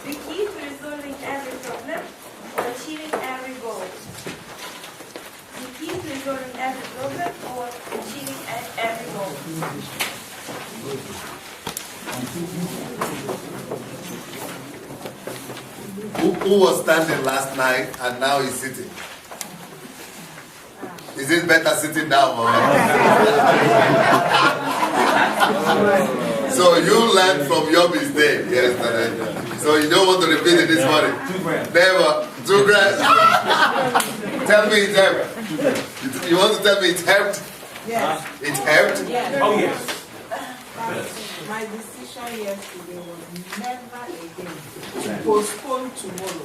The key to resolving every problem or achieving every goal. The key to resolving every problem or achieving every goal. Who was standing last night and now is sitting? Is it better sitting down? So you learned from your mistake yesterday. So you don't want to repeat it this morning. Never. 2 grand. Tell me it helped. You want to tell me it helped? Yes. It helped? Yes. Oh, yes. My decision yesterday was never again to postpone tomorrow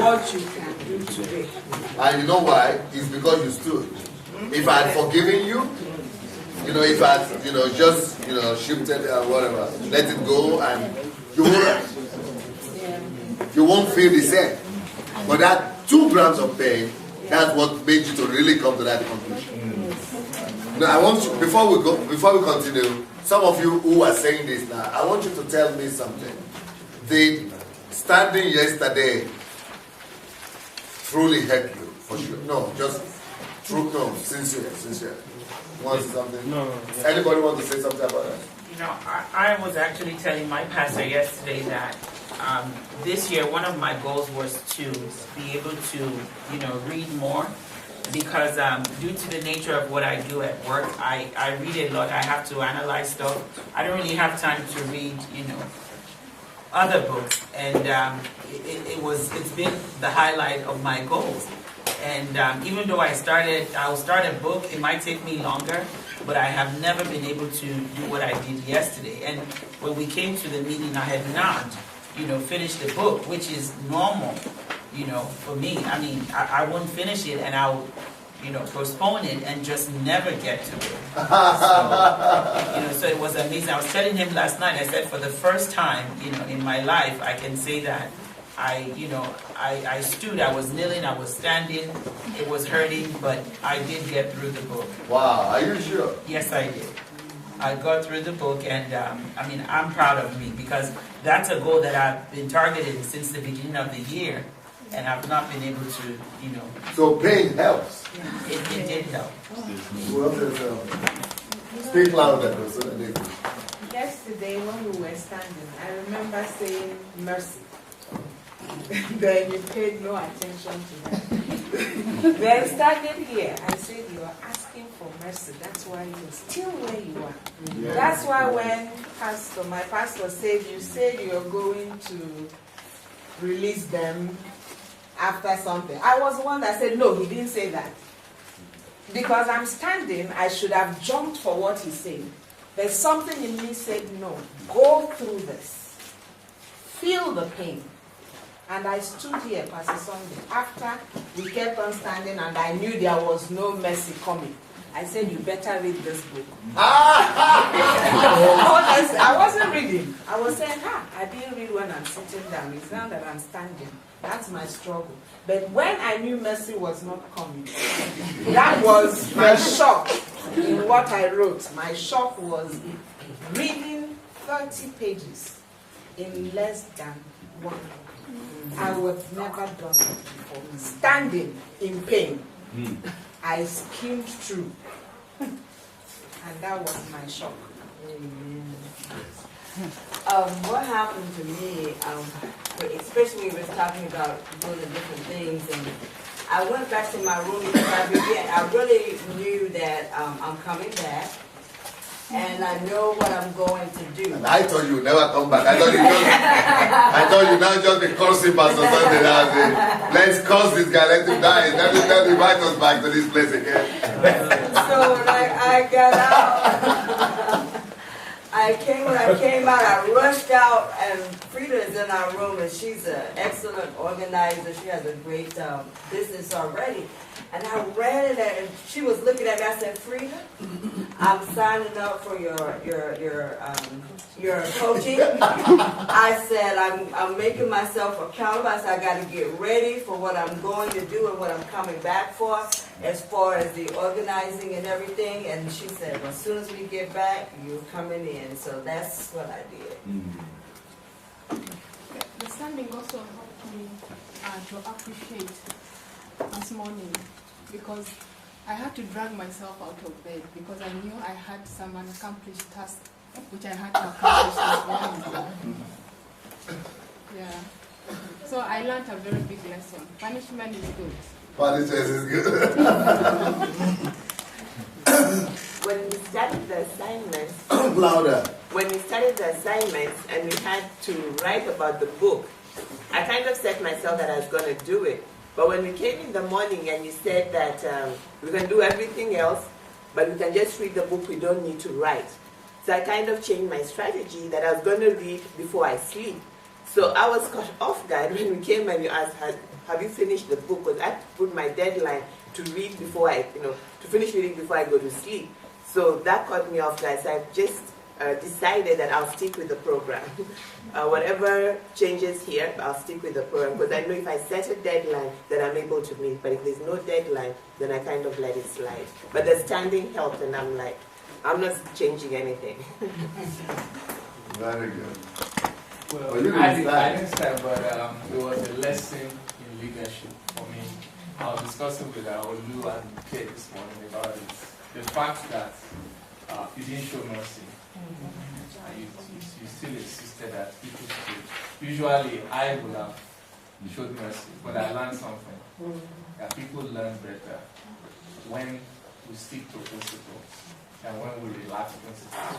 what you can do today. And you know why? It's because you stood. If I had forgiven you, if I had, just, shifted whatever, let it go, and you won't feel the same. But that 2 grams of pain, that's what made you to really come to that conclusion. Now, I want you, before we continue, some of you who are saying this now, I want you to tell me something. Did standing yesterday truly help you? For sure. No, just true, no, sincere. Want to say something? No. Yeah. Anybody want to say something about that? I was actually telling my pastor yesterday that this year one of my goals was to be able to, read more. Because due to the nature of what I do at work, I read a lot. I have to analyze stuff. I don't really have time to read, other books. And it's been the highlight of my goals. And even though I'll start a book, it might take me longer, but I have never been able to do what I did yesterday. And when we came to the meeting, I had not, finished the book, which is normal. For me, I mean, I won't finish it and I'll, postpone it and just never get to it. So it was amazing. I was telling him last night, I said for the first time, in my life, I can say that I stood, I was kneeling, I was standing, it was hurting, but I did get through the book. Wow, are you sure? Yes, I did. I got through the book, and I'm proud of me because that's a goal that I've been targeting since the beginning of the year. And I've not been able to, So pain helps. It did help. Who else is, speak louder. So that they can. Yesterday when we were standing, I remember saying mercy. Then you paid no attention to that. Then standing here, I said you are asking for mercy. That's why you're still where you are. Yeah. That's why when my pastor said you're going to release them after something, I was the one that said, no, he didn't say that. Because I'm standing, I should have jumped for what he said. There's something in me said, no, go through this. Feel the pain. And I stood here, Pastor Sunday, after we kept on standing and I knew there was no mercy coming. I said, you better read this book. Honestly, I wasn't reading. I was saying, I didn't read when I'm sitting down. It's now that I'm standing. That's my struggle. But when I knew mercy was not coming, that was my shock in what I wrote. My shock was reading 30 pages in less than 1 hour. I was never done it before. Standing in pain. I skimmed through. And that was my shock. What happened to me, especially when we was talking about doing the different things, and I went back to my room because I really knew that I'm coming back, and I know what I'm going to do. And I thought you would never come back. I thought you now just be cursing Pastor Sunday now. Let's curse this guy, let him die. Let him invite us back to this place again. So I got out. When I came out, I rushed out, and Frida is in our room, and she's an excellent organizer. She has a great business already. And I ran in there, and she was looking at me. I said, Frida, I'm signing up for your coaching. I said, I'm making myself accountable. I said, I got to get ready for what I'm going to do and what I'm coming back for as far as the organizing and everything. And she said, well, as soon as we get back, you're coming in. So that's what I did. The understanding also helped me to appreciate this morning, because I had to drag myself out of bed because I knew I had some unaccomplished tasks which I had to accomplish this morning. Yeah. So I learned a very big lesson. Punishment is good. Punishment is good. When we started the assignments, Louder. when we started the assignments and we had to write about the book, I kind of set myself that I was going to do it. But when we came in the morning and you said that we can do everything else, but we can just read the book, we don't need to write. So I kind of changed my strategy that I was going to read before I sleep. So I was caught off guard when we came and you asked, have you finished the book? Because I had to put my deadline to read before to finish reading before I go to sleep. So that caught me off guard. So I've just decided that I'll stick with the program. Whatever changes here, I'll stick with the program. Because I know if I set a deadline, then I'm able to meet. But if there's no deadline, then I kind of let it slide. But the standing helped, and I'm like, I'm not changing anything. Very good. Well, you I didn't start. didn't start, but it was a lesson in leadership for me. I was discussing with Olu and Kate this morning about it. The fact that you didn't show mercy. You still insisted that people should. Usually, I would have showed mercy, but I learned something. That people learn better when we stick to principles and when we relax principles.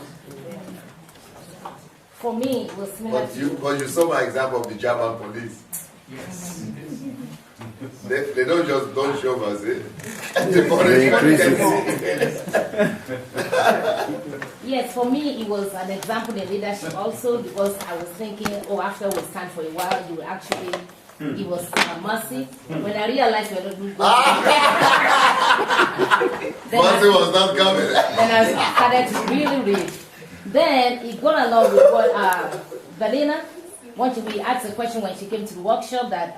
For me, it was similar. But you saw my example of the German police. Yes. They don't just show mercy. Yes, for me, it was an example in leadership also, because I was thinking, after we stand for a while, you will actually give us mercy. When I realized we were not doing mercy was not coming. Then I started to really read. Then it got along with what Valina, we asked a question when she came to the workshop that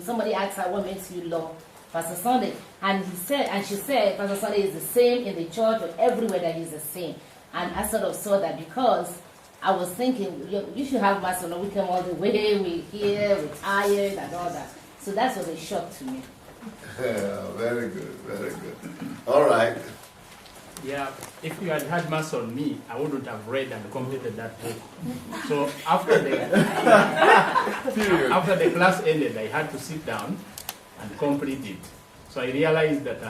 somebody asked her what makes you love Pastor Sunday. And she said Pastor Sunday is the same in the church or everywhere that he's the same. And I sort of saw that because I was thinking, you should have mass on the weekend all the way, we're here, we're tired and all that. So that was a shock to me. Yeah, very good, very good. All right. Yeah, if you had had mass on me, I wouldn't have read and completed that book. So after the class ended, I had to sit down and complete it. So I realized that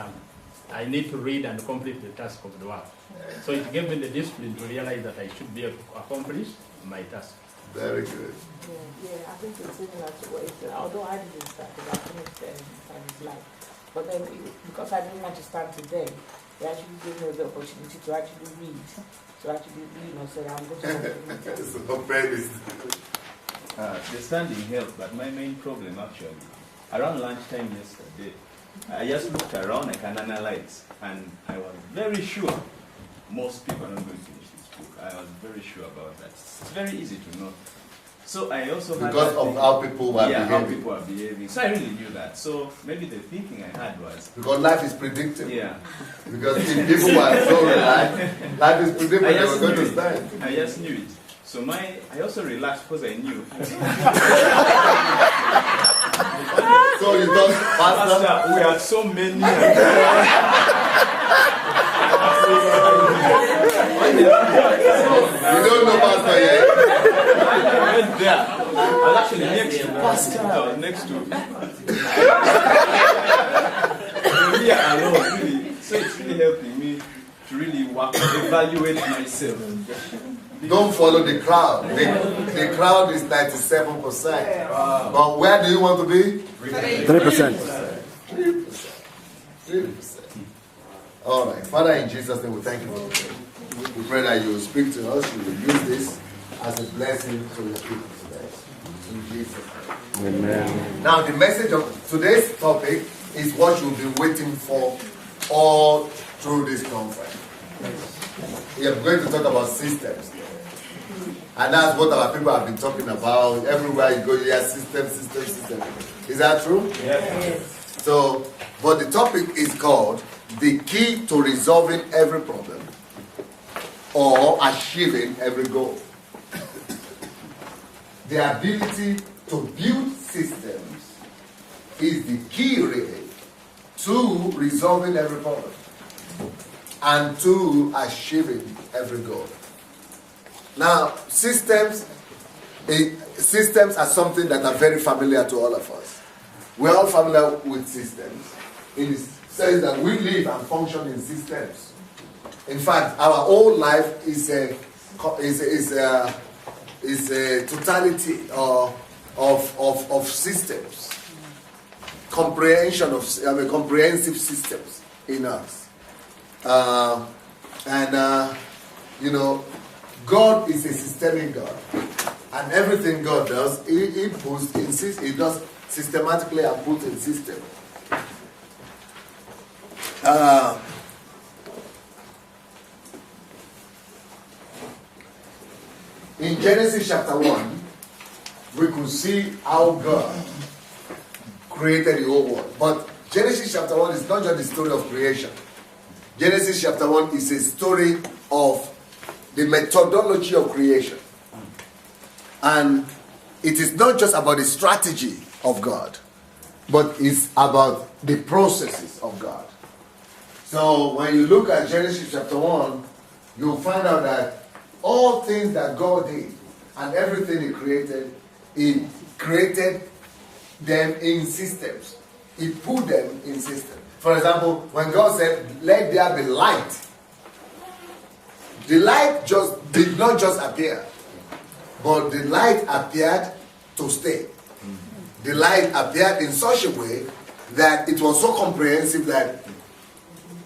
I need to read and complete the task of the work. So it gave me the discipline to realize that I should be able to accomplish my task. Very good. Yeah, I think it's similar to what he said. Although I didn't start, because I finished in his life. But then, because I didn't want to start today, they actually gave me the opportunity to actually read. So actually, so I'm going to the standing helped, but my main problem actually, around lunchtime yesterday, I just looked around, I can analyze, and I was very sure most people are not going to finish this book. I was very sure about that. It's very easy to know. So I also had because of how people are behaving. how people are behaving. So I really knew that. So maybe the thinking I had was because life is predictable. Yeah. Because if people were so relaxed, life is predictable. They were going to stand. I just knew it. So I also relaxed because I knew. So you thought, Pastor, we had so many. You don't know Pastor yet. I went there. I was actually next to Pastor. I was next to him. Alone, really. So it's really helping me to really evaluate myself. Don't follow the crowd. The crowd is 97%. But where do you want to be? 3%. 3%. All right. Father, in Jesus' name, we thank you for today. We pray that you will speak to us. You will use this as a blessing to your people today. In Jesus' name. Amen. Now, the message of today's topic is what you'll be waiting for all through this conference. We are going to talk about systems. And that's what our people have been talking about. Everywhere you go, you hear system. Is that true? Yes. So, but the topic is called the key to resolving every problem or achieving every goal. the ability to build systems is the key really to resolving every problem and to achieving every goal. Now, systems are something that are very familiar to all of us. We're all familiar with systems. It says that we live and function in systems. In fact, our whole life is a totality of systems, comprehensive systems in us. God is a systemic God, and everything God does, He does systematically and put in system. In Genesis chapter 1, we could see how God created the whole world. But Genesis chapter 1 is not just the story of creation. Genesis chapter 1 is a story of the methodology of creation. And it is not just about the strategy of God, but it's about the processes of God. So when you look at Genesis chapter 1, you'll find out that all things that God did and everything He created them in systems. He put them in systems. For example, when God said, "Let there be light," the light did not just appear, but the light appeared to stay. The light appeared in such a way that it was so comprehensive that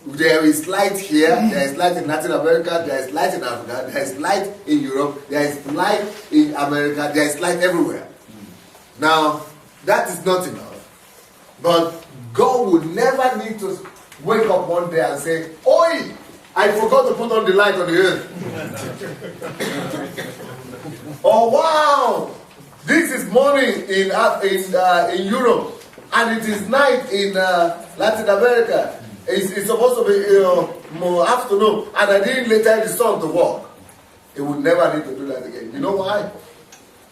there is light here, there is light in Latin America, there is light in Africa, there is light in Europe, there is light in America, there is light everywhere. Now, that is not enough. But God would never need to wake up one day and say, "Oi, I forgot to put on the light on the earth." Oh, wow, this is morning in Europe, and it is night in Latin America. It's supposed to be more afternoon, and I didn't let the sun to walk. It would never need to do that again. You know why?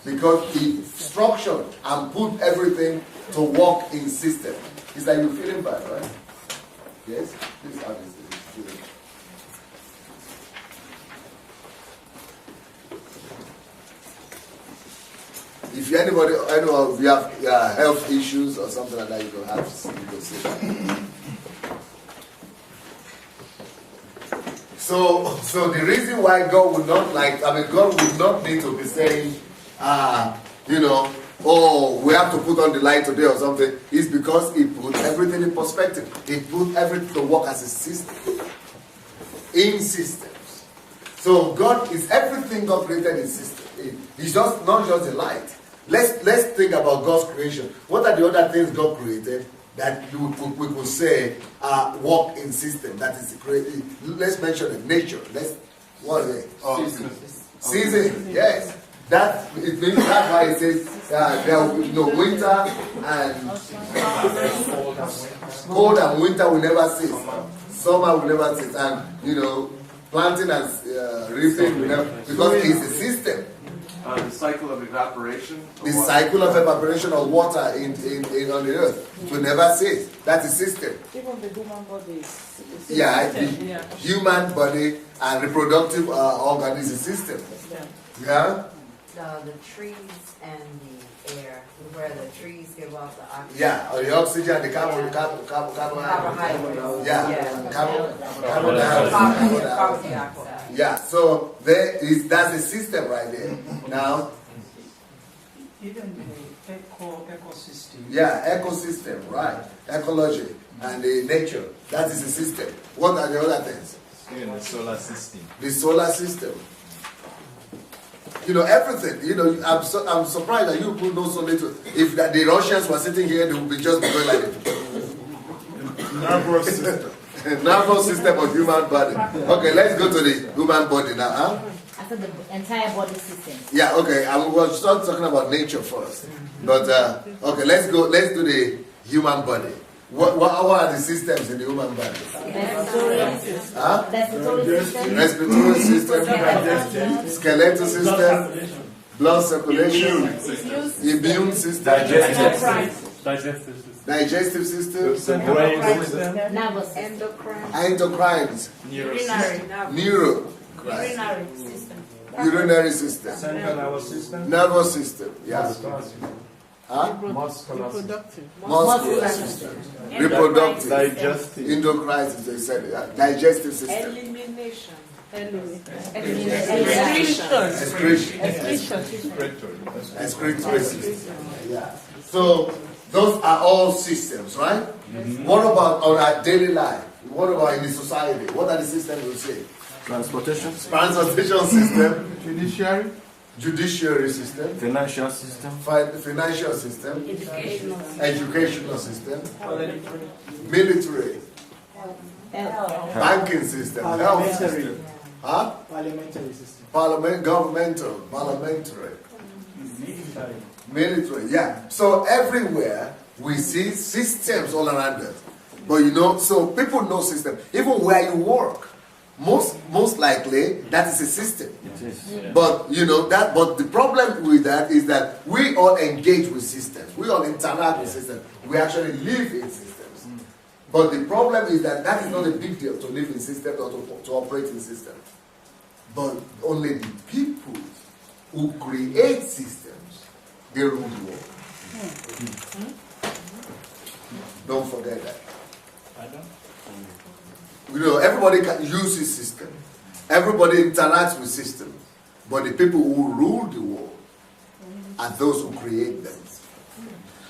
Because He structured and put everything to work in system. It's like you're feeling bad, right? Yes? This is how this is. If you have health issues or something like that, you go see that. So the reason why God would not God would not need to be saying, "Oh, we have to put on the light today" or something, is because He put everything in perspective. He put everything to work as a system. In systems. So God is everything God created in system. He's just not just the light. Let's think about God's creation. What are the other things God created that we could say work in system? That is created. Let's mention it. Nature. What is it? Season. Yes. That's why it says there will be no winter, and cold and winter will never cease. Summer will never cease, and planting and reaping will never, because it's a system. The cycle of evaporation. The cycle of evaporation of water on the earth will never cease. That's a system. Even the human body is a the human body and reproductive organ is a system. Yeah. The trees and the air, where the trees give off the oxygen. Yeah, or the oxygen and the carbon Carbohydrates. carbon dioxide. Yeah, so that's a system right there. Now, even the ecosystem. Yeah, ecosystem, right? Ecology and the nature. That is a system. What are the other things? Even the solar system. The solar system. Everything. I'm surprised that you could know so little. If the Russians were sitting here, they would be just going like it. Nervous system. Nervous system of human body. Okay, let's go to the human body now. Huh? After the entire body system. Yeah. Okay. I was not talking about nature first, but okay. Let's go. Let's do the human body. What are the systems in the human body? Respiratory system, skeletal system, blood circulation, immune system, digestive system, endocrines, urinary system, Central system. nervous system, yeah. Huh? Muscular system, reproductive, digestive, endocrine system, they said, digestive system, Elimination. excretory system. Yeah. So those are all systems, right? What about on our daily life? What about in the society? What are the systems we say? Transportation. Transportation system, Judiciary. judiciary system, Financial system. financial system, educational system, military, banking system, health system, huh? Parliamentary system. Parliamentary, military, yeah. So everywhere we see systems all around us. But you know, so people know system. Even where you work, most likely that is a system. It is. Yeah. But you know that. But the problem with that is that we all engage with systems. We all interact with systems. We actually live in systems. But the problem is that that is not a big deal to live in systems or to operate in systems. But only the people who create systems, they rule the world. Don't forget that. You know, everybody can use his system. Everybody interacts with systems. But the people who rule the world are those who create them.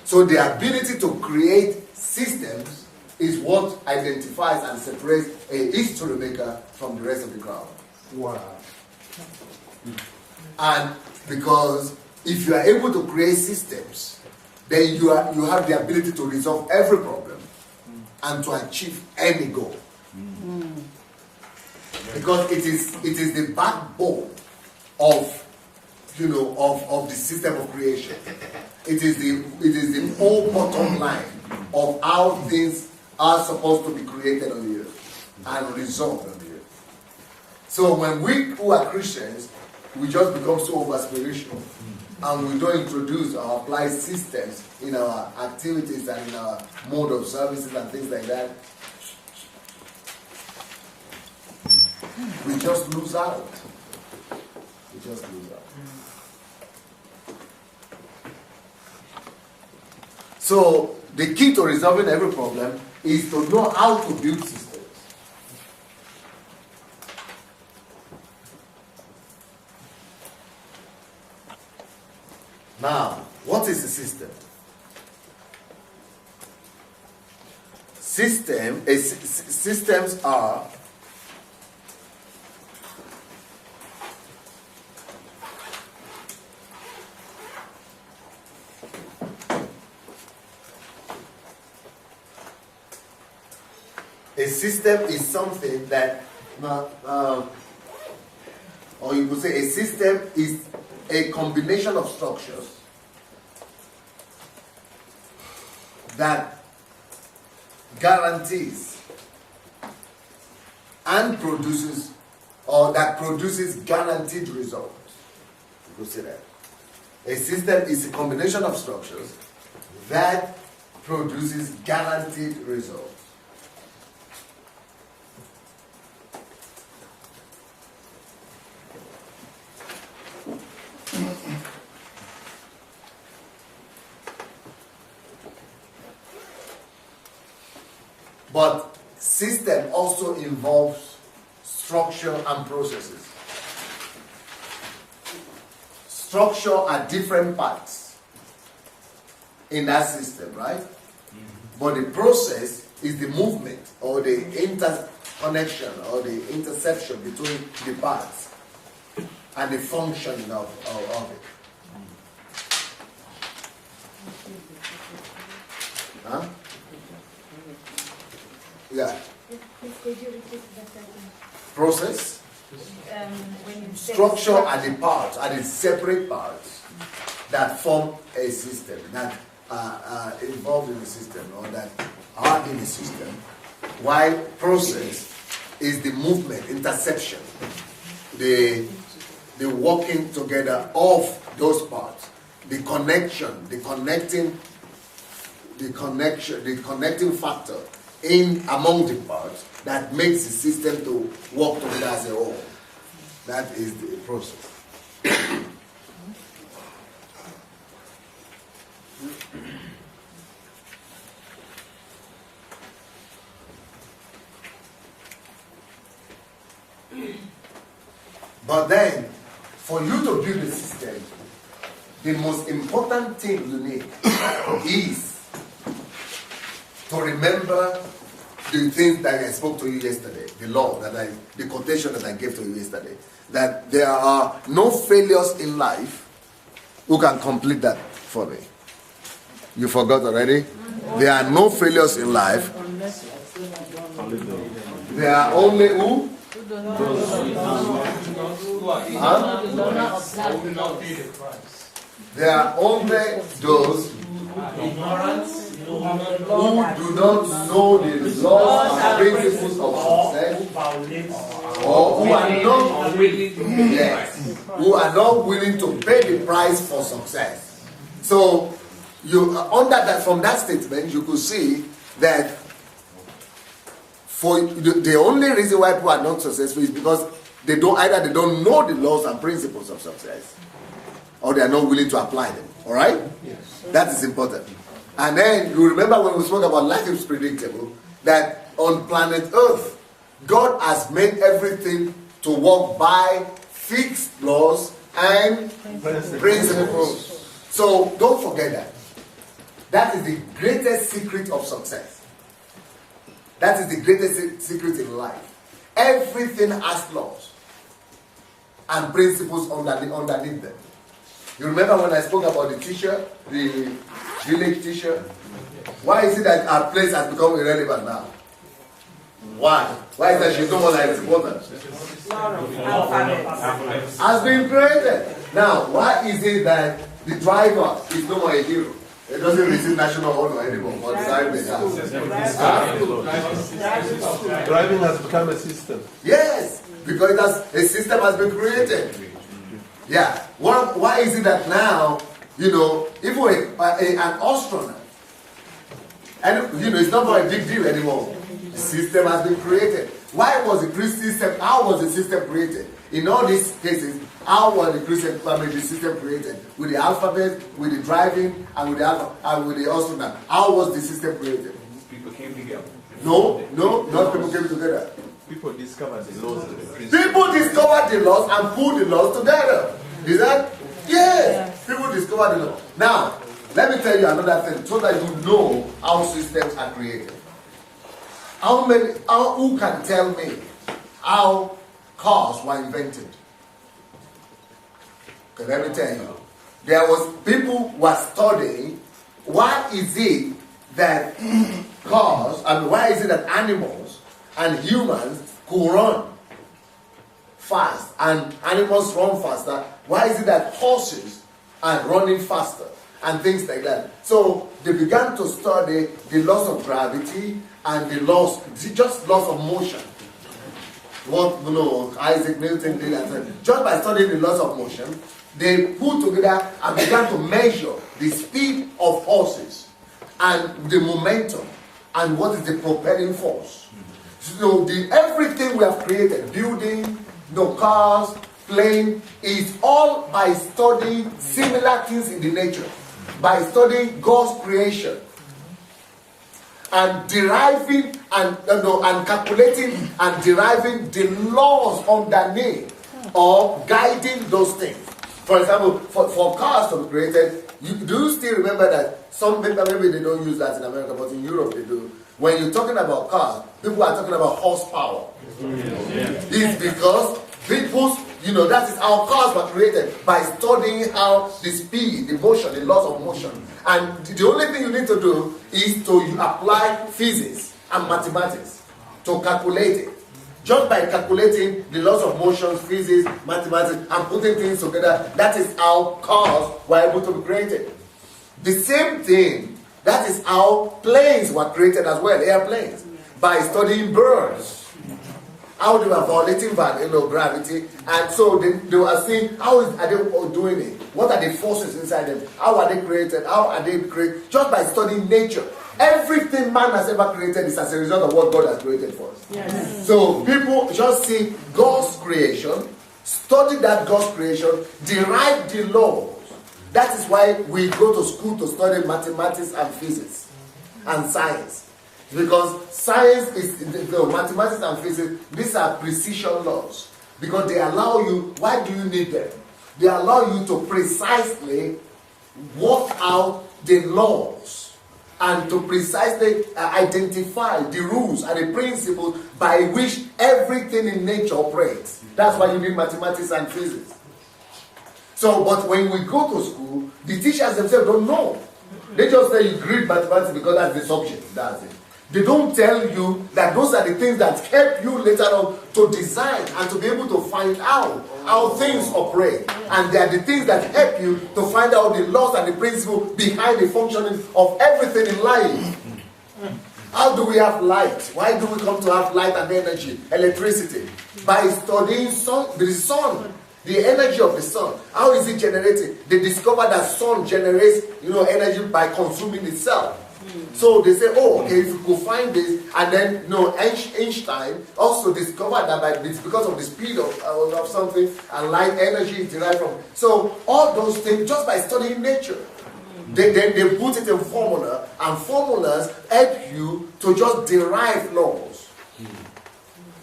So the ability to create systems is what identifies and separates a history maker from the rest of the crowd. Wow. And because if you are able to create systems, then you have the ability to resolve every problem and to achieve any goal. Because it is the backbone of the system of creation. It is the whole bottom line of how things are supposed to be created on the earth and resolved on the earth. So when we who are Christians, we just become so over spiritual, and we don't introduce or apply systems in our activities and in our mode of services and things like that, we just lose out. We just lose out. So the key to resolving every problem is to know how to build systems. Now, what is a system? Systems are a system is something that, or you could say a system is a combination of structures that guarantees and produces, or that produces guaranteed results. You could say that. A system is a combination of structures that produces guaranteed results. But system also involves structure and processes. Structure are different parts in that system, right? But the process is the movement or the interconnection or the intersection between the parts and the functioning of it. Huh? Yeah. Could you repeat that again? Process. When you say Structure are the parts, are the separate parts that form a system, that are involved in the system or that are in the system. While process is the movement, interception, the working together of those parts. The connection, the connecting factor in among the parts that makes the system to work together as a whole. That is the process. But then, for you to build a system, the most important thing you need is to remember the things that I spoke to you yesterday, the quotation that I gave to you yesterday, that there are no failures in life. Who can complete that for me? You forgot already? There are no failures in life. There are only who? There are only those who do not know the laws and principles of success, or who are not willing to pay the price for success. So, from that statement, you could see that for the only reason why people are not successful is because they don't know the laws and principles of success, or they are not willing to apply them. All right? Yes. That is important. And then you remember when we spoke about life is predictable, that on planet Earth, God has made everything to work by fixed laws and principles. So don't forget that. That is the greatest secret of success. That is the greatest secret in life. Everything has laws and principles underneath them. You remember when I spoke about the teacher, the village teacher? Why is it that our place has become irrelevant now? Why? Why is that she's no more like important? Has been created. Now, why is it that the driver is no more a hero? It doesn't receive national honor anymore. Driving has become a system. Yes, because a system has been created. Yeah. Why is it that now, even an astronaut, and it's not more a big deal anymore. The system has been created. Why was the system? How was the system created? In all these cases, how was the system created? With the alphabet, with the driving, and with the astronaut. How was the system created? People came together. No, not people came together. People discovered the laws of the principles. People discovered the laws and put the laws together. Is that? Yes. People discovered the law. Now, let me tell you another thing so that you know how systems are created. Who can tell me how cars were invented? Okay, let me tell you. There was people who were studying why is it that why is it that animals and humans could run fast and animals run faster? Why is it that horses are running faster and things like that? So they began to study the laws of gravity and the laws of motion. What Isaac Newton did, and just by studying the laws of motion, they put together and began to measure the speed of horses and the momentum and what is the propelling force. So everything we have created, building, cars, plane, is all by studying similar things in the nature, by studying God's creation and deriving and calculating and deriving the laws underneath or guiding those things. For example, for cars to be created, do you still remember that some people, maybe they don't use that in America, but in Europe they do. When you're talking about cars, people are talking about horsepower. It's because that is how cars were created, by studying how the speed, the motion, the laws of motion. And the only thing you need to do is to apply physics and mathematics to calculate it. Just by calculating the laws of motion, physics, mathematics, and putting things together, that is how cars were able to be created. The same thing, that is how planes were created as well, airplanes, by studying birds how they were violating gravity, and so they were seeing are they doing it? What are the forces inside them? How are they created? How are they created? Just by studying nature. Everything man has ever created is as a result of what God has created for us. Yes. So people just see God's creation, study that God's creation, derive the laws. That is why we go to school to study mathematics and physics and science. Because science is, mathematics and physics, these are precision laws. Because they allow you, why do you need them? They allow you to precisely work out the laws and to precisely identify the rules and the principles by which everything in nature operates. That's why you need mathematics and physics. So, but when we go to school, the teachers themselves don't know. They just say you read mathematics because that's the subject. That's it. They don't tell you that those are the things that help you later on to design and to be able to find out how things operate. And they are the things that help you to find out the laws and the principles behind the functioning of everything in life. How do we have light? Why do we come to have light and energy, electricity? By studying the sun. The energy of the sun. How is it generated? They discover that sun generates, energy by consuming itself. So they say, oh, okay, if you could find this, and then, Einstein also discovered that it's because of the speed of something, and light energy is derived from. So all those things, just by studying nature, they put it in formula, and formulas help you to just derive laws.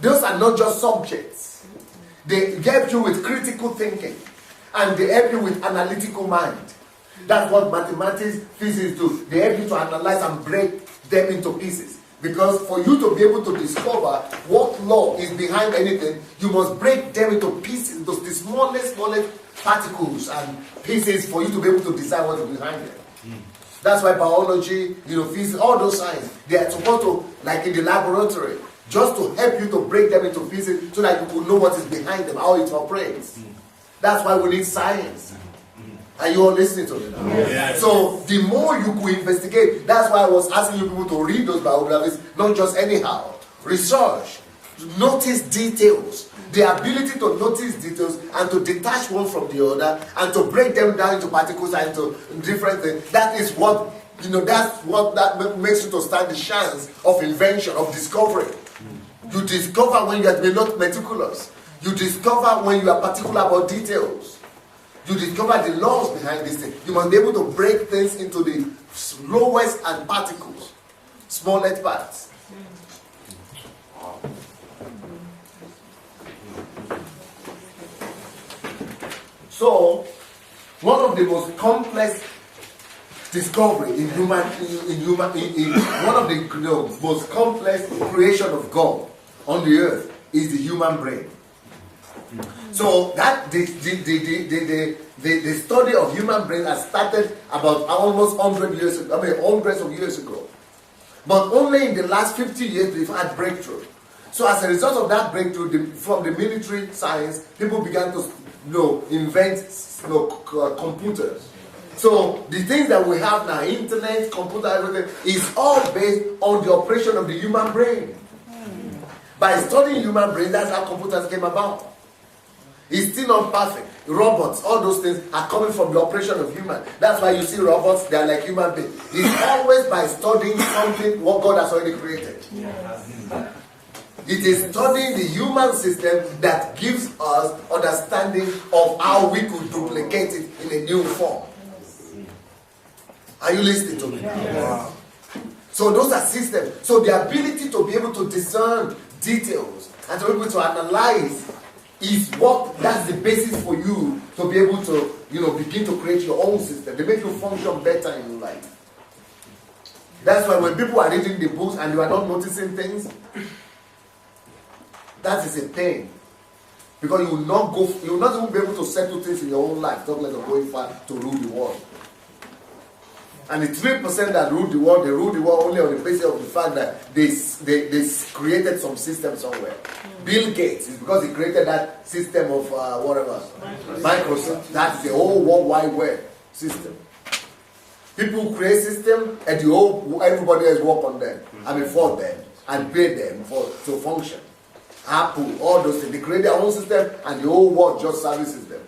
Those are not just subjects. They help you with critical thinking, and they help you with analytical mind. That's what mathematics, physics do. They help you to analyze and break them into pieces. Because for you to be able to discover what law is behind anything, you must break them into pieces, into the smallest particles and pieces for you to be able to decide what is behind them. That's why biology, physics, all those science, they are supposed to, like in the laboratory, just to help you to break them into pieces so that you will know what is behind them, how it operates. That's why we need science. Are you all listening to me now? Yes. So the more you could investigate, that's why I was asking you people to read those biographies, not just anyhow. Research, notice details, the ability to notice details and to detach one from the other and to break them down into particles and into different things. That is what, that's what that makes you to stand the chance of invention, of discovery. You discover when you are not meticulous. You discover when you are particular about details. You discover the laws behind this thing. You must be able to break things into the lowest and particles, smallest parts. So, one of the most complex discovery in one of the most complex creation of God on the earth is the human brain. So that the study of human brain has started about almost 100 years ago, hundreds of years ago. But only in the last 50 years we've had breakthrough. So as a result of that breakthrough, from the military science, people began to invent computers. So the things that we have now, internet, computer, everything, is all based on the operation of the human brain. By studying human brain, that's how computers came about. It's still not perfect. Robots, all those things are coming from the operation of human. That's why you see robots, they are like human beings. It's always by studying something what God has already created. It is studying the human system that gives us understanding of how we could duplicate it in a new form. Are you listening to me? Yes. So those are systems. So the ability to be able to discern details and to be able to analyze is that's the basis for you to be able to, begin to create your own system. They make you function better in life. That's why when people are reading the books and you are not noticing things, that is a pain. Because you will not even be able to settle things in your own life, talk like you're going far to rule the world. And the 3% that rule the world, they rule the world only on the basis of the fact that they created some system somewhere. Bill Gates, is because he created that system of Microsoft. That is the whole World Wide Web system. People create system and everybody else work on them. For them and pay them to function. Apple, all those things. They create their own system and the whole world just services them.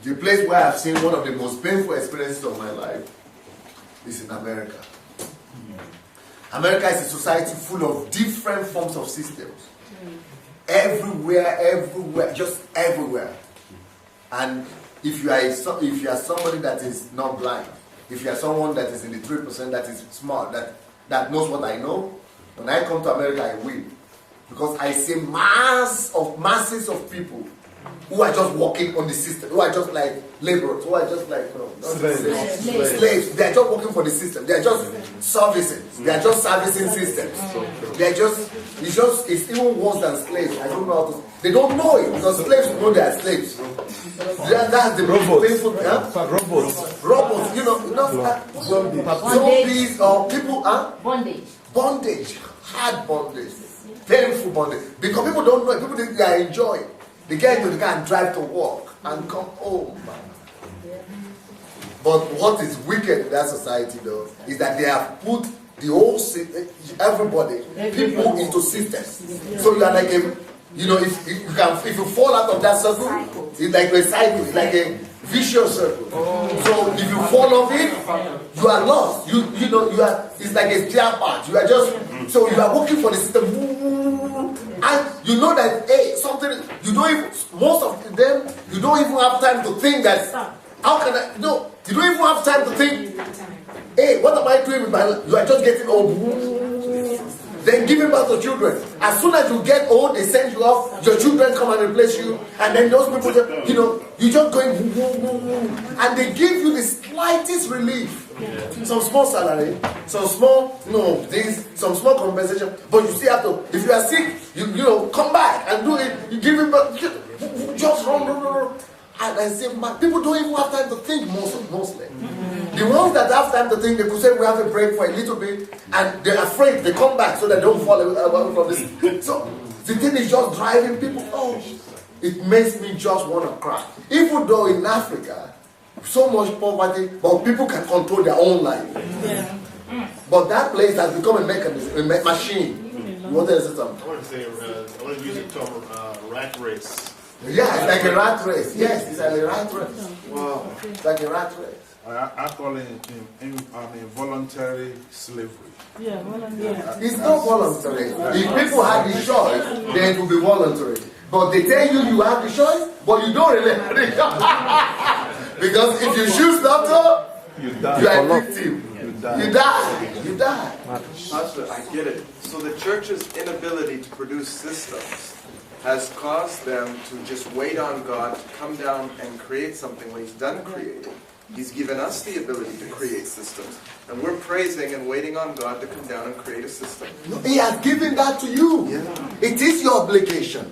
The place where I've seen one of the most painful experiences of my life is in America. America is a society full of different forms of systems. Everywhere, just everywhere. And if you are somebody that is not blind, if you are someone that is in the 3% that is smart, that knows what I know, when I come to America, I win. Because I see masses of people who are just working on the system, who are just like laborers, who are just like slaves. They are just working for the system. They are just servicing. They are just servicing systems. They are it's even worse than slaves. I don't know how to. They don't know it because slaves know they are slaves. That's the painful. Robots. Zombies or people. Bondage. Hard bondage. Painful bondage. Because people don't know it. People think they are enjoying. They get into the car and drive to work and come home. But what is wicked in that society, though, is that they have put the whole everybody, people into systems. So you are like if you fall out of that circle, it's like a cycle. It's like a vicious circle. So if you fall off it, you are lost. You are. It's like a spare part. You are just. So you are working for the system, and you know that something. You don't even. Most of them, you don't even have time to think that. How can I? No, you don't even have time to think. Hey, what am I doing with my life? You are just getting old. Then giving birth to children. As soon as you get old, they send you off. Your children come and replace you, and then those people, you just going, and they give you the slightest relief. Some small salary, some small some small compensation. But you still have to. If you are sick, you come back and do it. You give it back. Just run. And I say, man, people don't even have time to think mostly. The ones that have time to think, they could say we have a break for a little bit, and they're afraid they come back so they don't fall away from this. So the thing is just driving people. It makes me just want to cry. Even though in Africa, so much poverty, but people can control their own life. Yeah. But that place has become a mechanism, a machine. What is it? I want to say, I want to use the term rat race. Yeah, it's like a rat race. Yes, it's like a rat race. Wow. It's like a rat race. I call it involuntary slavery. Yeah, voluntary. It's not voluntary. If people had the choice, then it would be voluntary. But they tell you have the choice, but you don't really have the choice. Because if you choose not to, you are a victim. You die. Pastor, I get it. So the church's inability to produce systems has caused them to just wait on God to come down and create something when He's done creating. He's given us the ability to create systems. And we're praising and waiting on God to come down and create a system. He has given that to you. Yeah. It is your obligation.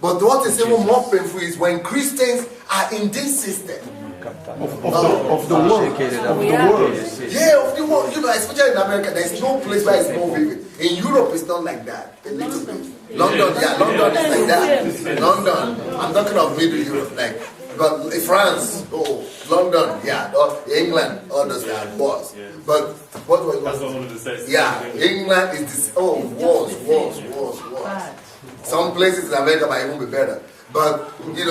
But what is even more painful is when Christians are in this system. Of the world. Yeah, of the world. Especially in America, there's no place where it's more vivid. In Europe, it's not like that. A little bit. London is like that. London. I'm talking of Middle Europe, but France, London, England, all those are wars. But what was that's what I wanted to say. Yeah, England is this. Wars. Some places in America might even be better, but it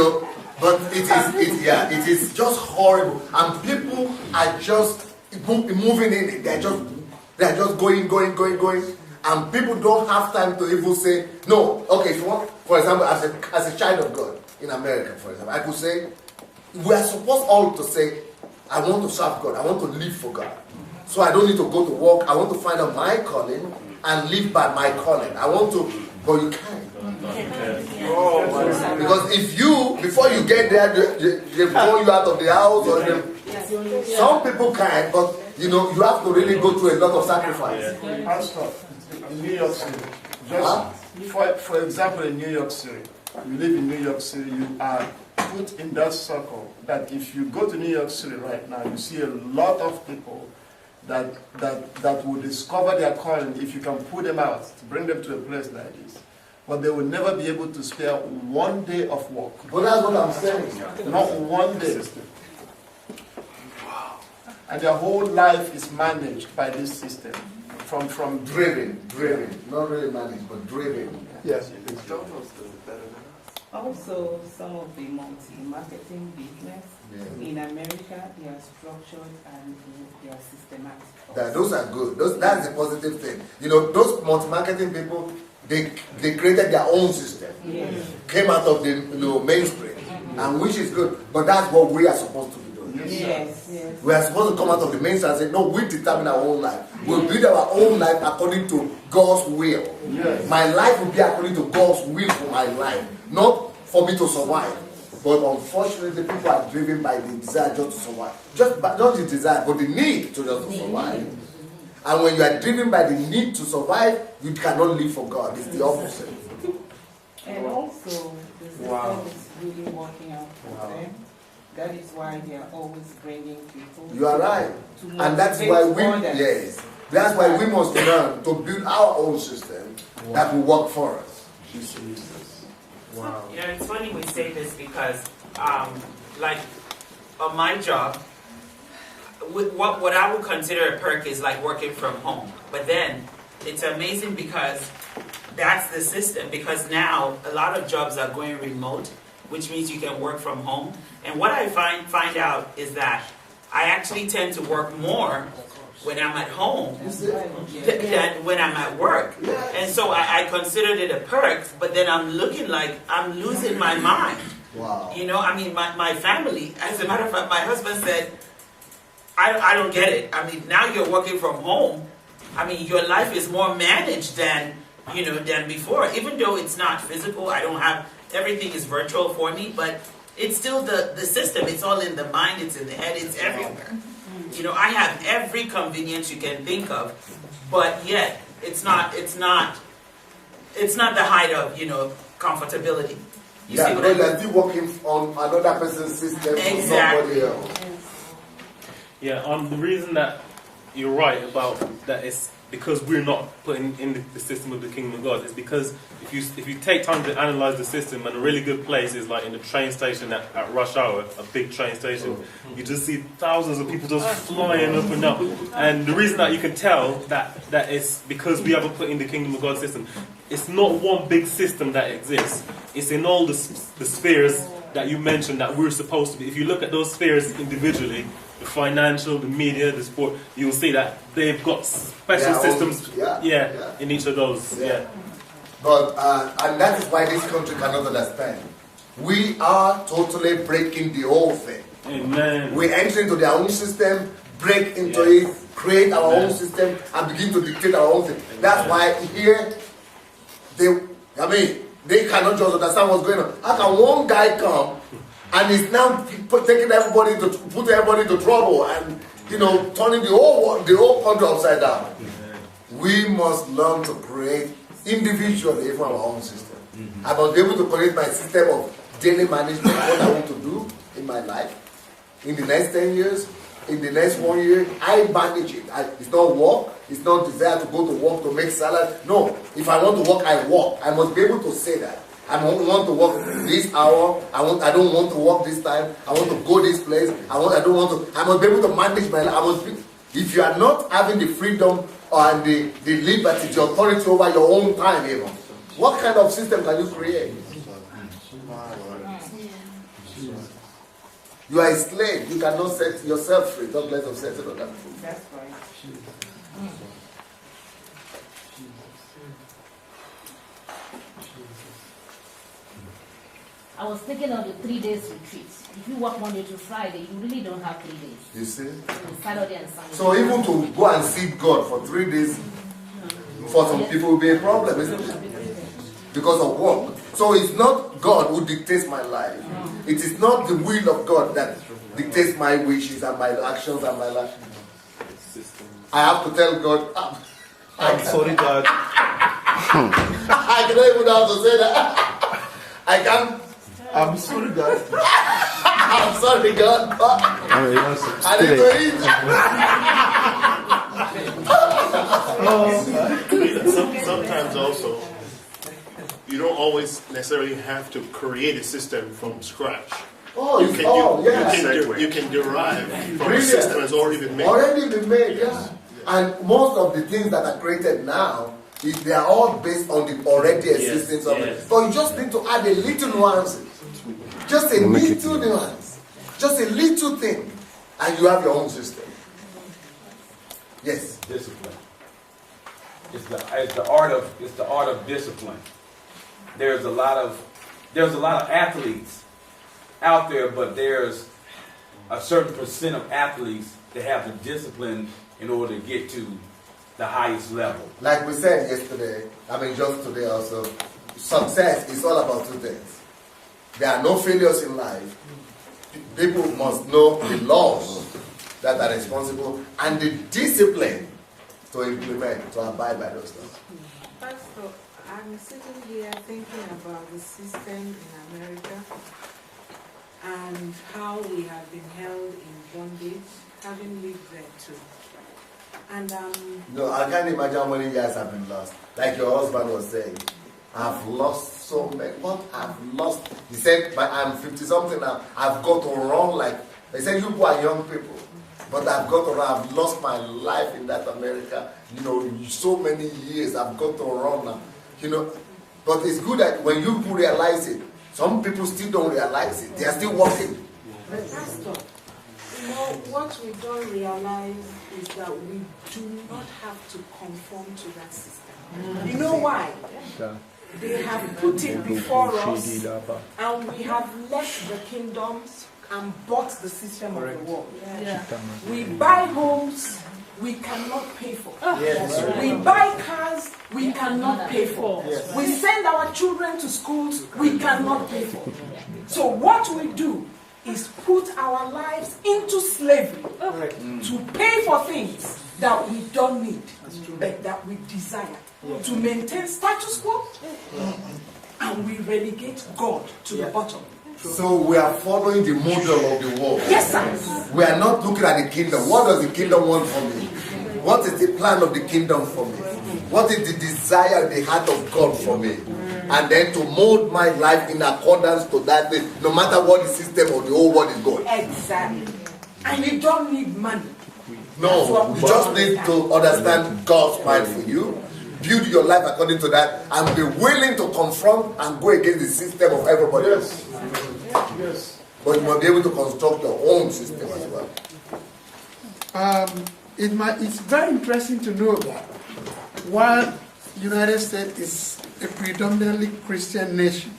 is just horrible, and people are just moving in it. They're just going. And people don't have time to even say, no, okay, if you want, for example, as a child of God in America, for example, I could say, we are supposed all to say, I want to serve God, I want to live for God. So I don't need to go to work, I want to find out my calling and live by my calling. I want to, but you can't. Because before you get there, they throw you out of the house, or some people can, but you have to really go through a lot of sacrifice. Pastor, in New York City, for example, in New York City, you live in New York City, you are put in that circle that if you go to New York City right now, you see a lot of people that will discover their calling if you can put them out, to bring them to a place like this. but they will never be able to spare 1 day of work. But that's what I'm saying. Not 1 day. And their whole life is managed by this system. From driven, not really managed, but driven. Yes. Also, some of the multi-marketing business in America, they are structured and they are systematic. Those are good. That's the positive thing. You know, those multi-marketing people, they created their own system. Yes. Came out of the mainstream, and which is good. But that's what we are supposed to be doing. Yes. We are supposed to come out of the mainstream and say, no, we determine our own life. We'll build our own life according to God's will. Yes. My life will be according to God's will for my life, not for me to survive. But unfortunately, people are driven by the desire just to survive. Not the desire, but the need to just survive. And when you are driven by the need to survive, you cannot live for God. It's the opposite. And also, the system is really working out for them. That is why they are always bringing people. You are right. And that's why that's why we must learn to build our own system that will work for us. Wow. You know, it's funny we say this because, like, on my job, what I would consider a perk is like working from home. But then it's amazing because that's the system. Because now a lot of jobs are going remote, which means you can work from home. And what I find out is that I actually tend to work more when I'm at home than when I'm at work. And so I considered it a perk, but then I'm looking like I'm losing my mind. Wow. You know, I mean, my family, as a matter of fact, my husband said, I don't get it. I mean, now you're working from home. I mean, your life is more managed than before. Even though it's not physical, I don't have, everything is virtual for me, but it's still the system. It's all in the mind, it's in the head, it's everywhere. You know, I have every convenience you can think of, but yet it's not the height of, comfortability. You see what I mean? You're still working on another person's system for somebody else. Yeah, the reason that you're right about that is because we're not putting in the system of the kingdom of God. It's because if you take time to analyze the system, and a really good place is like in the train station at rush hour, a big train station, you just see thousands of people just flying up and down. And the reason that you can tell that is because we haven't put in the kingdom of God system. It's not one big system that exists. It's in all the spheres that you mentioned that we're supposed to be. If you look at those spheres individually, the financial, the media, the sport, you'll see that they've got special systems in each of those. But and that is why this country cannot understand. We are totally breaking the whole thing. Amen. We enter into their own system, break into it, create our own system, and begin to dictate our own thing. That's why here, they cannot just understand what's going on. How can one guy come and is now taking everybody to put everybody into trouble and turning the whole country upside down? We must learn to create individually from our own system. I must be able to create my system of daily management, what I want to do in my life in the next 10 years, in the next 1 year. I manage it. It's not work. It's not desire to go to work to make salary. No. If I want to work, I work. I must be able to say that. I don't want to work this hour. I don't want to work this time. I want to go this place. I must be able to manage my life. If you are not having the freedom and the liberty, the authority over your own time, even, what kind of system can you create? You are a slave. You cannot set yourself free. Don't let them set it on that. That's right. I was thinking of the 3 days retreat. If you work Monday to Friday, you really don't have 3 days. You see? Saturday and Sunday. So even to go and seek God for 3 days, for some people will be a problem, isn't it? Because of work. So it's not God who dictates my life. It is not the will of God that dictates my wishes and my actions and my life. I have to tell God, I'm sorry, God. I don't even know how to say that. I can't. I'm sorry, God. I'm sorry, God. I need to eat. Sometimes also, you always necessarily have to create a system from scratch. Oh, you it's can, all, you, yes. you can derive from a Brilliant. system that's already been made. Already been made, yeah. And most of the things that are created now, they are all based on the already existing something. But you just need to add a little nuances. Just a little nuance. Just a little thing. And you have your own system. Yes. Discipline. It's the art of discipline. There's a lot of athletes out there, but there's a certain percent of athletes that have the discipline in order to get to the highest level. Like we said yesterday, just today also, success is all about two things. There are no failures in life. People must know the laws that are responsible and the discipline to implement, to abide by those laws. Pastor, I'm sitting here thinking about the system in America and how we have been held in bondage, having lived there too. And no, I can't imagine how many years I've been lost. Like your husband was saying, I've lost so many. What I've lost? He said, but I'm 50-something now. I've got to run like. They said, you are young people. But I've got to run. I've lost my life in that America. So many years. I've got to run now. But it's good that when you realize it, some people still don't realize it. They are still working. But Pastor, what we don't realize is that we do not have to conform to that system. You know why? They have put it before us, and we have left the kingdoms and bought the system of the world. Yeah. We buy homes we cannot pay for. Yes. We buy cars we cannot pay for. Yes. We send our children to schools we cannot pay for. So what we do is put our lives into slavery to pay for things that we don't need, but that we desire, to maintain status quo, and we relegate God to the bottom. So we are following the model of the world. Yes, sir. We are not looking at the kingdom. What does the kingdom want from me? What is the plan of the kingdom for me? What is the desire, the heart of God for me? And then to mold my life in accordance to that, no matter what the system or the whole world is going. Exactly. And you don't need money. No, you just need to understand God's mind for you, build your life according to that, and be willing to confront and go against the system of everybody else. Yes. But you must be able to construct your own system as well. It's very interesting to know that while the United States is a predominantly Christian nation,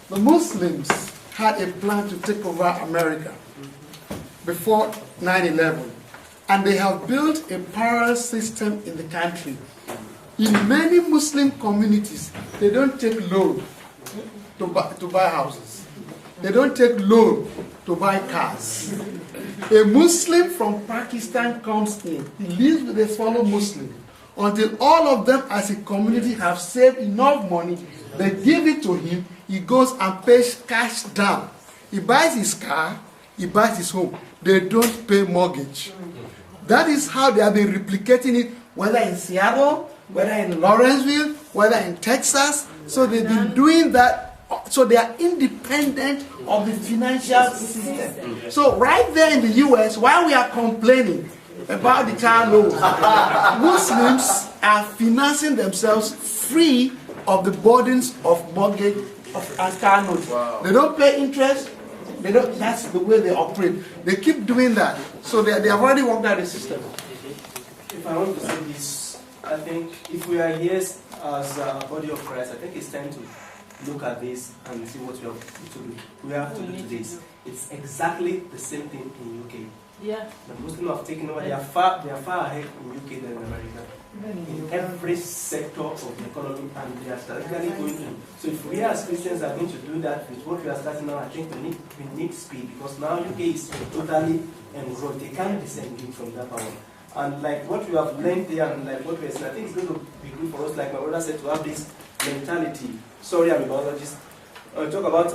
the Muslims had a plan to take over America before 9/11, and they have built a parallel system in the country. In many Muslim communities, they don't take loan to buy houses. They don't take loan to buy cars. A Muslim from Pakistan comes in, he lives with a fellow Muslim, until all of them as a community have saved enough money, they give it to him, he goes and pays cash down. He buys his car, he buys his home. They don't pay mortgage. That is how they have been replicating it, whether in Seattle, whether in Lawrenceville, whether in Texas. So they've been doing that. So they are independent of the financial system. So right there in the US, while we are complaining about the car loans, Muslims are financing themselves free of the burdens of mortgage and car loans. Wow. They don't pay interest. They don't. That's the way they operate. They keep doing that. So they have already worked out the system. If I want to say this, I think if we are here as a body of Christ, I think it's time to look at this and see what we have to do. We have to do this. It's exactly the same thing in UK. Yeah. The Muslims have taken over. They are far ahead in UK than in America. In every sector of the economy, and they are strategically going in. So if we as Christians are going to do that with what we are starting now, I think we need speed, because now UK is totally enrolled. They can't disengage from that power. And like what we have learned there, and like what we are saying, I think it's going to be good for us, like my brother said, to have this mentality. Sorry, I'm a biologist. Talk about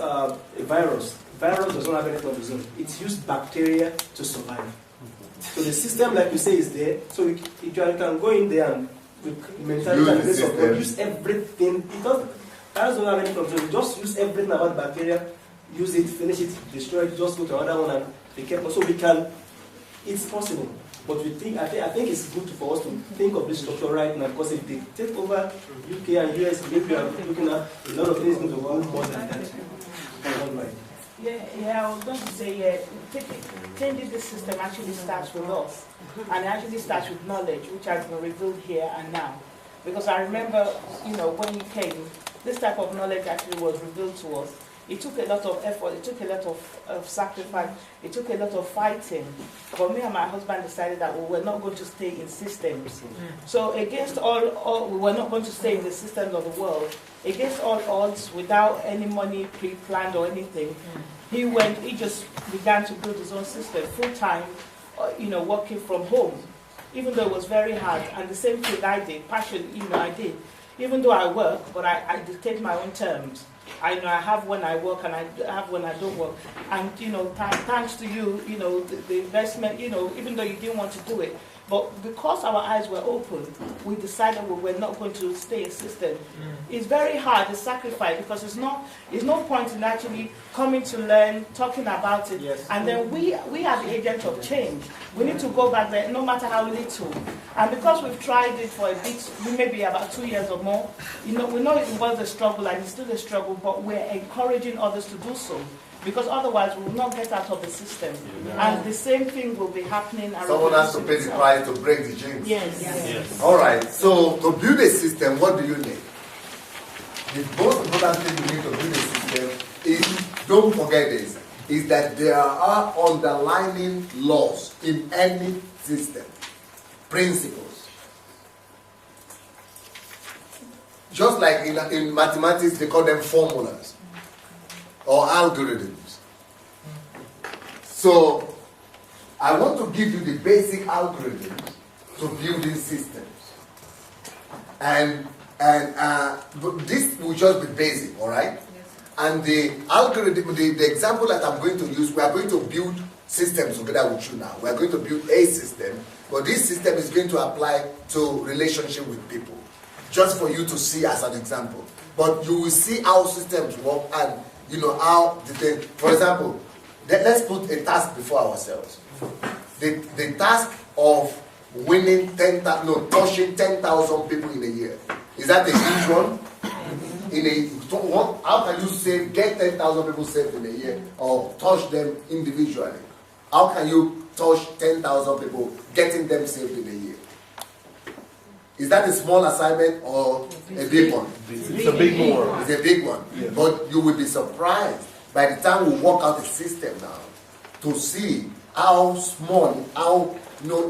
a virus. Virus does not have anything of its own. It's used bacteria to survive. So the system, like you say, is there. So you can go in there and with mentality and grace of God, use everything. Because Parents don't have any control. You just use everything about bacteria, use it, finish it, destroy it, just go to another one and be careful. So we can, it's possible. But we think, I think it's good for us to think of this structure right now, because if they take over UK and US, maybe we are looking at a lot of things going to go more than that. Yeah, I was going to say, yeah, changing the system actually starts with us. And it actually starts with knowledge, which has been revealed here and now. Because I remember, when you came, this type of knowledge actually was revealed to us. It took a lot of effort, it took a lot of sacrifice, it took a lot of fighting. But me and my husband decided that we were not going to stay in systems. So against all, we were not going to stay in the systems of the world. Against all odds, without any money pre-planned or anything, he just began to build his own system, full-time, working from home. Even though it was very hard, and the same thing I did, partially, I did. Even though I work, but I dictate my own terms. I have when I work and I have when I don't work. And, thanks to you, the investment, even though you didn't want to do it, but because our eyes were open, we decided we were not going to stay in system. It's very hard, the sacrifice, because it's no point in actually coming to learn, talking about it, and then we are the agents of change. We need to go back there, no matter how little. And because we've tried it for a bit, maybe about 2 years or more, we know it was a struggle and it's still a struggle, but we're encouraging others to do so. Because otherwise we will not get out of the system. And the same thing will be happening around. Someone has to pay the price to break the chains. Yes. All right, so to build a system, what do you need? The most important thing you need to build a system is, don't forget this, is that there are underlying laws in any system, principles. Just like in mathematics, they call them formulas or algorithms. So I want to give you the basic algorithms to building systems. And this will just be basic, all right? And the algorithm, the example that I'm going to use, we are going to build systems together with you now. We are going to build a system, but this system is going to apply to relationship with people, just for you to see as an example. But you will see how systems work and how for example, let's put a task before ourselves. The task of touching 10,000 people in a year. Is that a huge one? How can you get 10,000 people saved in a year or touch them individually? How can you touch 10,000 people, getting them saved in a year? Is that a small assignment or a big one? It's a big one. It's a big one. Yes. But you will be surprised by the time we work out the system now to see how small, how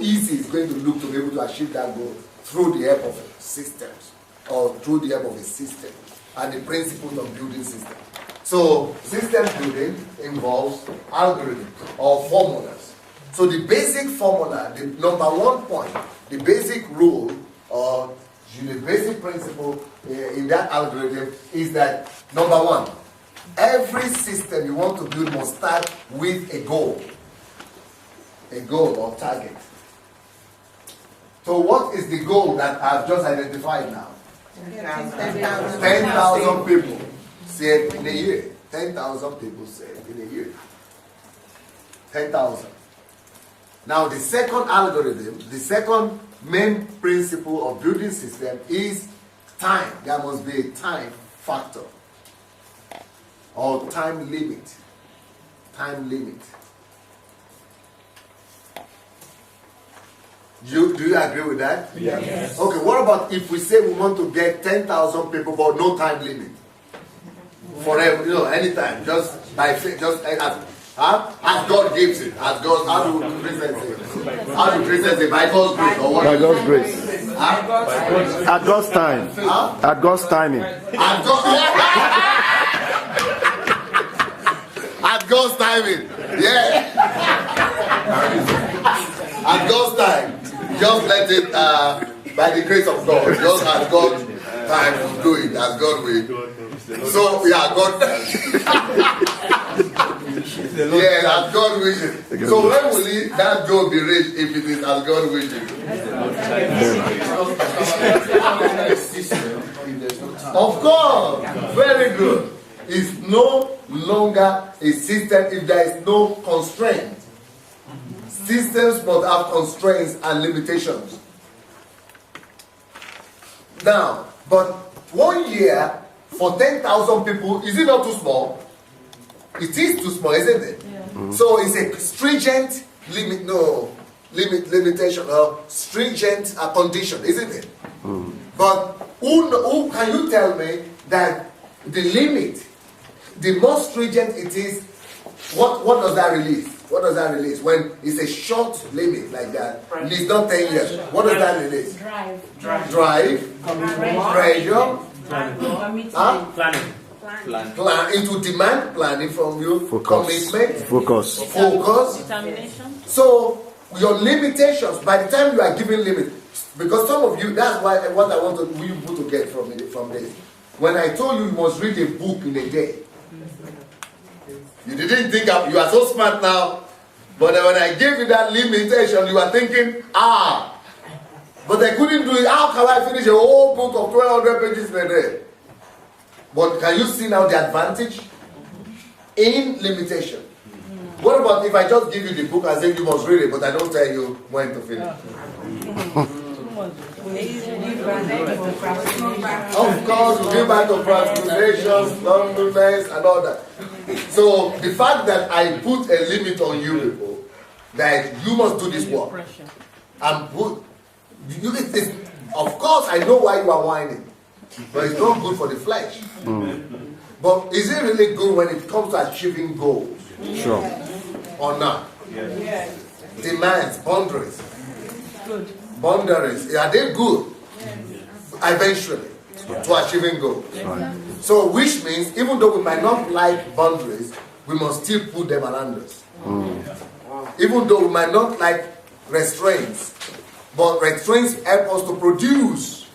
easy it's going to look to be able to achieve that goal through the help of systems or through the help of a system and the principles of building systems. So system building involves algorithms or formulas. So the basic formula, the number 1 point, the basic rule or the basic principle in that algorithm is that, number 1, every system you want to build must start with a goal or target. So what is the goal that I've just identified now? 10,000 people saved in a year. 10,000 people saved in a year. 10,000. Now the second algorithm, the second main principle of building system is time. There must be a time factor or time limit. Time limit. Do you agree with that? Yes. Okay, what about if we say we want to get 10,000 people but no time limit? Forever, anytime, just by faith, just as God gives it, as God, how do Christians say? How do Christians say? By God's grace or what? By God's grace. At God's time. At God's timing. At God's timing. Yeah. At God's time. Just let it, by the grace of God, just as God's time to do it, as God will. So, yeah, God. wishes. Yes, as God wishes. So when will that goal be reached if it is as God wishes? Of course, very good. It's no longer a system if there is no constraint. Systems must have constraints and limitations. Now, but 1 year for 10,000 people, is it not too small? It is too small, isn't it? Yeah. So it's a stringent limitation or stringent condition, isn't it? But who can you tell me that the limit, the more stringent it is, what does that release? What does that release? When it's a short limit like that, it's not 10 years. What does that release? Drive. Pressure. Plan into demand, planning from you, commitment, Focus. Determination. So your limitations, by the time you are giving limit, because some of you, that's why what I want you people to get from this. When I told you must read a book in a day, you didn't think you are so smart now, but when I gave you that limitation, you are thinking, but I couldn't do it. How can I finish a whole book of 1,200 pages per day? But can you see now the advantage in limitation? What about if I just give you the book and say you must read it, but I don't tell you when to finish? Of course, you give back to procrastination, stubbornness, and all that. So the fact that I put a limit on you people, that you must do this work, and of course I know why you are whining, but it's not good for the flesh. But is it really good when it comes to achieving goals? Sure. Or not? Yes. Demands, boundaries. Good. Boundaries, are they good? Eventually, to achieving goals. So, which means, even though we might not like boundaries, we must still put them around us. Even though we might not like restraints, but restraints help us to produce.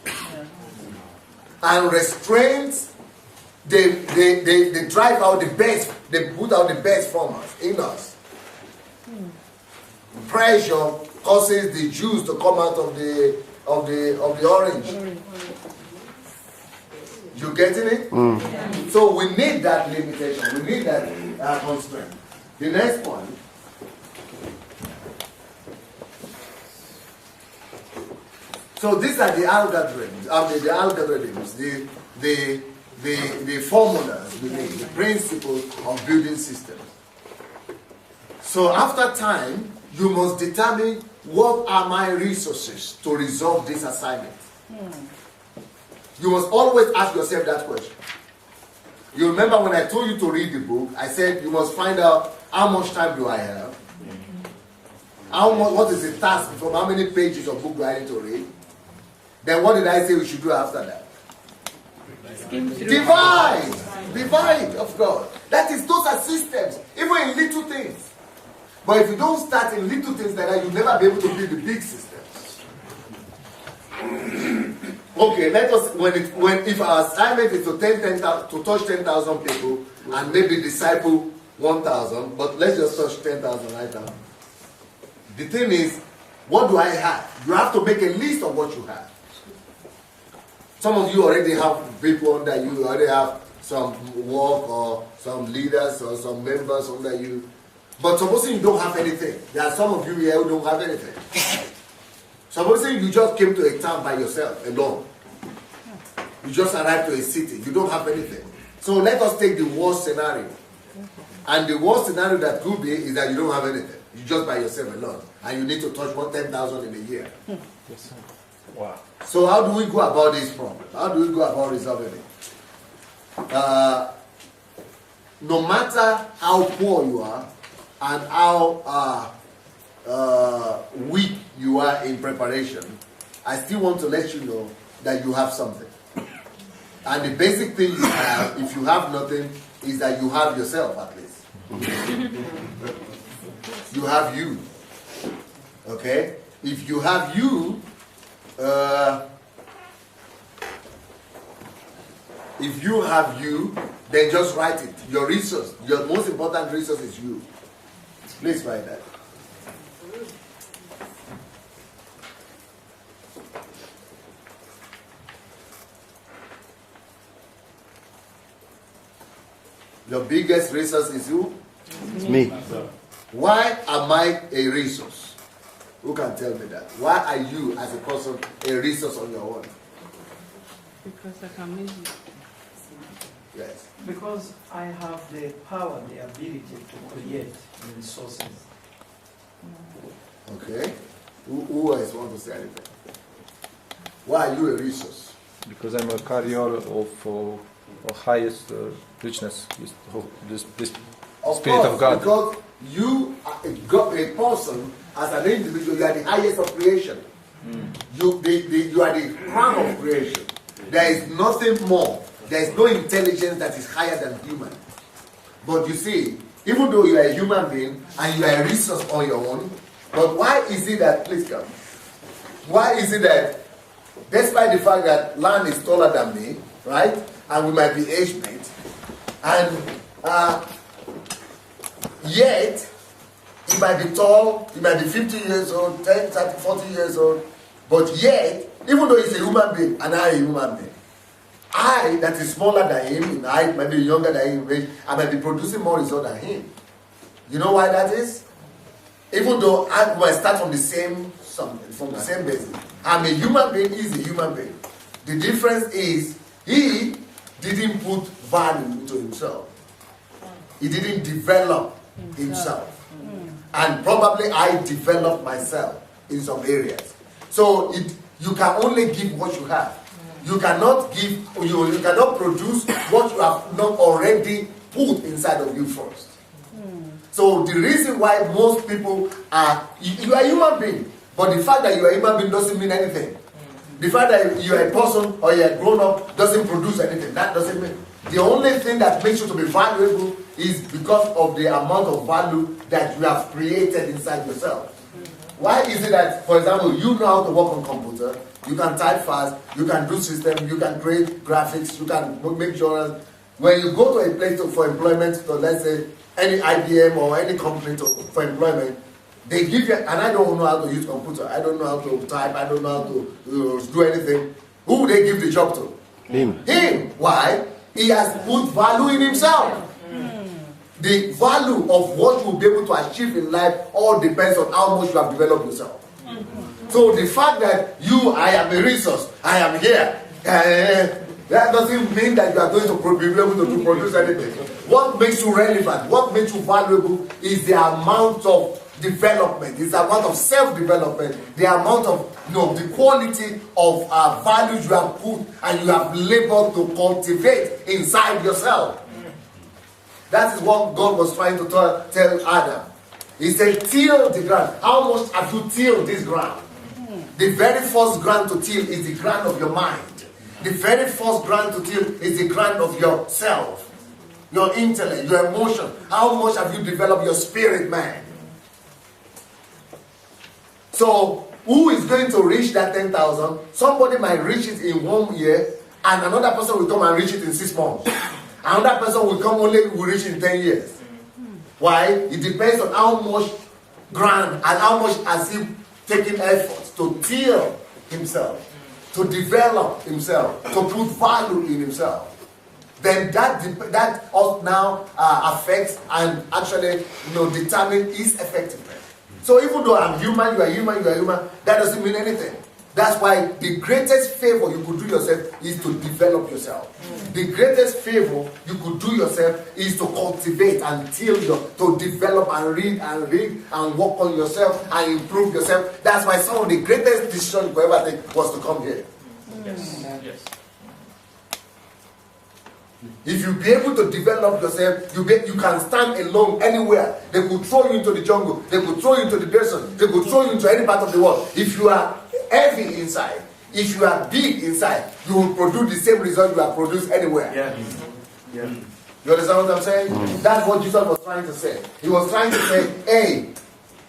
And restraints, they drive out the best, they put out the best from us, in us. Pressure causes the juice to come out of the orange. You getting it? So we need that limitation. We need that constraint. The next one. So these are the algorithms. The formulas we need, the principles of building systems. So after time, you must determine what are my resources to resolve this assignment. You must always ask yourself that question. You remember when I told you to read the book, I said you must find out how much time do I have, what is the task from how many pages of book do I need to read. Then what did I say we should do after that? Divide, of course. That is, those are systems, even in little things. But if you don't start in little things like that, you'll never be able to build the big systems. Okay, let us, if our assignment is to touch 10,000 people and maybe disciple 1,000, but let's just touch 10,000 right now. The thing is, what do I have? You have to make a list of what you have. Some of you already have people under you, you already have some work or some leaders or some members under you. But supposing you don't have anything, there are some of you here who don't have anything. Supposing you just came to a town by yourself, alone. You just arrived to a city, you don't have anything. So let us take the worst scenario. And the worst scenario that could be is that you don't have anything. You're just by yourself alone. And you need to touch 10,000 in a year. Wow. So how do we go about this problem? How do we go about resolving it? No matter how poor you are and how weak you are in preparation, I still want to let you know that you have something. And the basic thing you have, if you have nothing, is that you have yourself at least. You have you. Okay? If you have you, then just write it. Your resource, your most important resource is you. Please write that. Your biggest resource is who? It's me. Why am I a resource? Who can tell me that? Why are you as a person a resource on your own? Because I can make it. Yes. Because I have the power, the ability to create the resources. Okay. Who else want to say anything? Why are you a resource? Because I'm a carrier of highest richness, this Of Spirit course, of God. Because you are a person, as an individual, you are the highest of creation. You are the crown of creation. There is nothing more. There is no intelligence that is higher than human. But you see, even though you are a human being and you are a resource on your own, but why is it that, please come, why is it that despite the fact that land is taller than me, right, and we might be age mates, and yet he might be tall, he might be 50 years old, 10, 30, 40 years old, but yet, even though he's a human being and I am a human being, I, that is smaller than him in height, maybe younger than him in age, I might be producing more result than him. You know why that is? Even though I might start from the same basis. I'm a human being, he's a human being. The difference is he didn't put value into himself. He didn't develop himself. And probably I developed myself in some areas. So you can only give what you have. You cannot give, you cannot produce what you have not already put inside of you first. So the reason why most people are, you are a human being, but the fact that you are a human being doesn't mean anything. The fact that you are a person or you are grown up doesn't produce anything. That doesn't mean. The only thing that makes you to be valuable is because of the amount of value that you have created inside yourself. Why is it that, for example, you know how to work on computer, you can type fast, you can do system, you can create graphics, you can make journals. When you go to a place for employment, so let's say any IBM or any company for employment, they give you, and I don't know how to use computer, I don't know how to type, I don't know how to do anything. Who would they give the job to? Him. Him. Why? He has put value in himself. The value of what you will be able to achieve in life all depends on how much you have developed yourself. So the fact that I am a resource, I am here, that doesn't mean that you are going to be able to produce anything. What makes you relevant, what makes you valuable is the amount of development, it's the amount of self-development, the amount of, the quality of values you have put and you have labored to cultivate inside yourself. That is what God was trying to tell Adam. He said, till the ground. How much have you tilled this ground? The very first ground to till is the ground of your mind. The very first ground to till is the ground of yourself, your intellect, your emotion. How much have you developed your spirit, man? So, who is going to reach that 10,000? Somebody might reach it in 1 year, and another person will come and reach it in 6 months. Another person will reach in 10 years. Why? It depends on how much ground and how much has he taken effort to till himself, to develop himself, to put value in himself. Then that now affects and actually determine his effectiveness. So even though I'm human, you are human, you are human, that doesn't mean anything. That's why the greatest favor you could do yourself is to develop yourself. The greatest favor you could do yourself is to cultivate and to develop and read and work on yourself and improve yourself. That's why some of the greatest decisions you could ever take was to come here. Yes. Yes. If you be able to develop yourself, you can stand alone anywhere. They could throw you into the jungle. They could throw you into the desert. They could throw you into any part of the world. If you are heavy inside, if you are big inside, you will produce the same result you have produced anywhere. Yeah. Yeah. You understand what I'm saying? That's what Jesus was trying to say. He was trying to say, hey,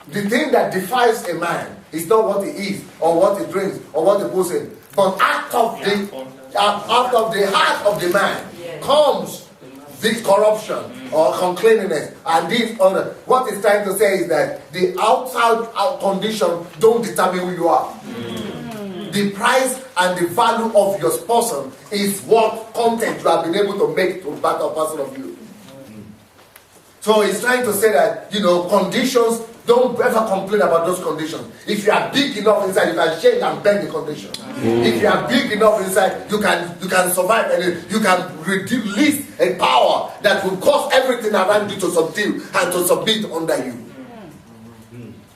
the thing that defines a man is not what he eats or what he drinks or what he puts in, but out of the heart of the man comes this corruption or uncleanliness and this other. What it's trying to say is that the outside condition don't determine who you are. The price and the value of your person is what content you have been able to make to better person of you. So he's trying to say that, conditions, don't ever complain about those conditions. If you are big enough inside, you can change and bend the condition. If you are big enough inside, you can survive and you can release a power that will cause everything around you to subdue and to submit under you.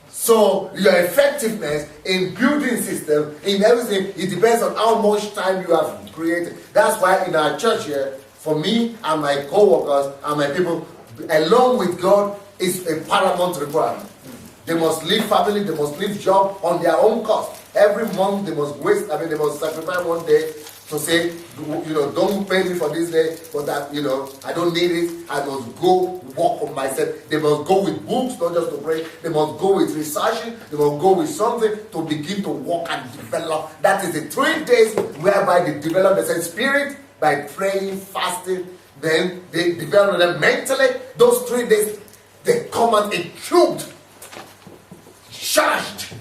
So your effectiveness in building system, in everything, it depends on how much time you have created. That's why in our church here, for me and my co-workers and my people, along with God, is a paramount requirement. They must leave family, they must leave job on their own cost. Every month they must they must sacrifice one day to say, don't pay me for this day, but that, I don't need it. I must go work on myself. They must go with books, not just to pray. They must go with researching. They must go with something to begin to work and develop. That is the 3 days whereby they develop the same spirit by praying, fasting. Then they develop them mentally. Those 3 days, they come out equipped, charged